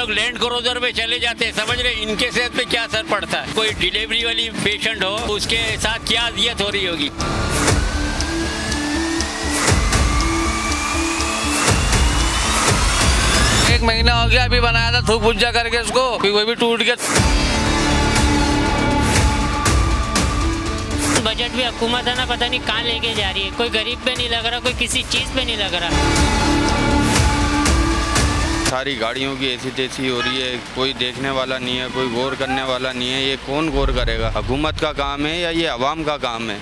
लोग land cruiser पे चले जाते हैं, समझ रहे इनके सेहत पे क्या असर पड़ता है। कोई डिलीवरी वाली पेशेंट हो उसके साथ क्या अजियत हो रही होगी। एक महीना हो गया, अभी बनाया था थूक पूजा करके उसको, वो भी टूट गया। बजट भी हुकूमत है ना, पता नहीं कहाँ लेके जा रही है। कोई गरीब पे नहीं लग रहा, कोई किसी चीज पे नहीं लग रहा। सारी गाड़ियों की ऐसी तैसी हो रही है, कोई देखने वाला नहीं है, कोई गौर करने वाला नहीं है। ये कौन गौर करेगा? हुकूमत का काम है या ये अवाम का काम है?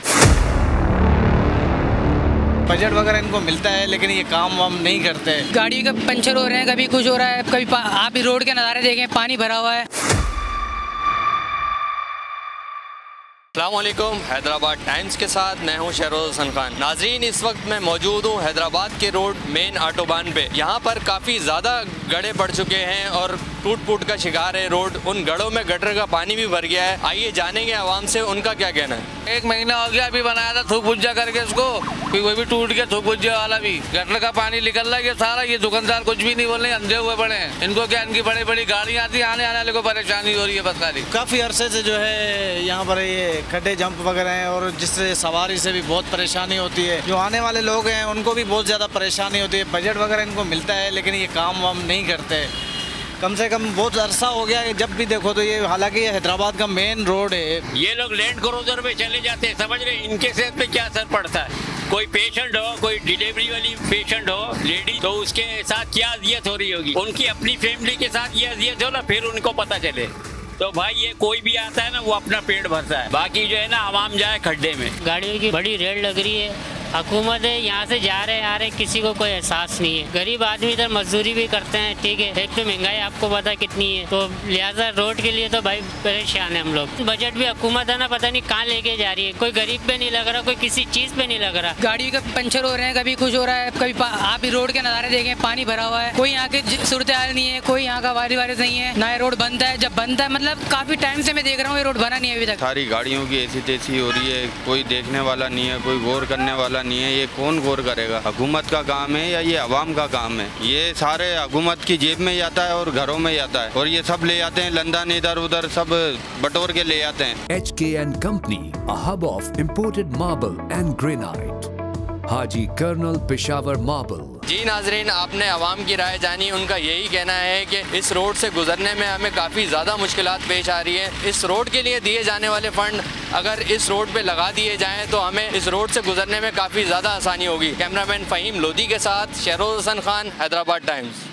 बजट वगैरह इनको मिलता है लेकिन ये काम वाम नहीं करते। गाड़ी का पंचर हो रहे हैं, कभी कुछ हो रहा है, कभी आप रोड के नज़ारे देखें, पानी भरा हुआ है। अस्सलामुअलैकुम, हैदराबाद टाइम्स के साथ मैं हूं शहरोज़ हसन खान। नाजरीन, इस वक्त मैं मौजूद हूं हैदराबाद के रोड मेन ऑटोबान पे। यहां पर काफ़ी ज़्यादा गड्ढे पड़ चुके हैं और टूट फूट का शिकार है रोड। उन गड्ढों में गटर का पानी भी भर गया है। आइए जानेंगे आवाम से उनका क्या कहना है। एक महीना हो गया, अभी बनाया था थूक पूजा करके उसको, वो भी टूट गया। थूक पूजा वाला भी गटर का पानी निकल रहा है। ये सारा ये दुकानदार कुछ भी नहीं बोल रहे, अंधे हुए पड़े हैं। इनको क्या, इनकी बड़ी बड़ी गाड़ियाँ आती है, आने वाले को परेशानी हो रही है बस खाली। काफ़ी अरसे से जो है यहाँ पर ये खड्डे जंप वगैरह हैं और जिससे सवारी से भी बहुत परेशानी होती है। जो आने वाले लोग हैं उनको भी बहुत ज़्यादा परेशानी होती है। बजट वगैरह इनको मिलता है लेकिन ये काम वाम नहीं करते। कम से कम बहुत अरसा हो गया है, जब भी देखो तो ये, हालांकि ये हैदराबाद का मेन रोड है। ये लोग लैंड क्रूजर पे चले जाते हैं, समझ रहे इनके सेहत पे क्या असर पड़ता है। कोई पेशेंट हो, कोई डिलीवरी वाली पेशेंट हो लेडी, तो उसके साथ क्या अजियत हो रही होगी। उनकी अपनी फैमिली के साथ ये अजियत हो ना, फिर उनको पता चले। तो भाई ये कोई भी आता है ना, वो अपना पेट भरता है, बाकी जो है ना आवाम जाए खड्डे में। गाड़ियों की बड़ी रेट लग रही है। हुकूमत है, यहाँ से जा रहे आ रहे, किसी को कोई एहसास नहीं है। गरीब आदमी इधर मजदूरी भी करते हैं, ठीक है। एक तो महंगाई आपको पता कितनी है, तो लिहाजा रोड के लिए तो भाई परेशान है हम लोग। बजट भी हुकूमत है ना, पता नहीं कहाँ लेके जा रही है। कोई गरीब पे नहीं लग रहा, कोई किसी चीज पे नहीं लग रहा। गाड़ी का पंचर हो रहे हैं, कभी कुछ हो रहा है, कभी आप रोड के नज़ारे देखें, पानी भरा हुआ है। कोई यहाँ की सूरत हाल नहीं है, कोई यहाँ का वारिस नहीं है ना। ये रोड बंद है, जब बंद है मतलब काफी टाइम से मैं देख रहा हूँ ये रोड बना नहीं है अभी तक। सारी गाड़ियों की ऐसी तैसी हो रही है, कोई देखने वाला नहीं है, कोई गौर करने वाला नहीं है। ये कौन गौर करेगा? हुकूमत का काम है या ये अवाम का काम है? ये सारे हुकूमत की जेब में जाता है और घरों में जाता है, और ये सब ले जाते हैं लंदन, इधर उधर सब बटोर के ले जाते हैं। HKN Company, a hub of imported marble and granite. हाजी कर्नल पेशावर मार्बल। जी नाजरीन, आपने आवाम की राय जानी। उनका यही कहना है कि इस रोड से गुजरने में हमें काफ़ी ज़्यादा मुश्किलात पेश आ रही है। इस रोड के लिए दिए जाने वाले फ़ंड अगर इस रोड पे लगा दिए जाएं तो हमें इस रोड से गुजरने में काफ़ी ज़्यादा आसानी होगी। कैमरामैन फ़हीम लोधी के साथ शहरोज़ हसन खान, हैदराबाद टाइम्स।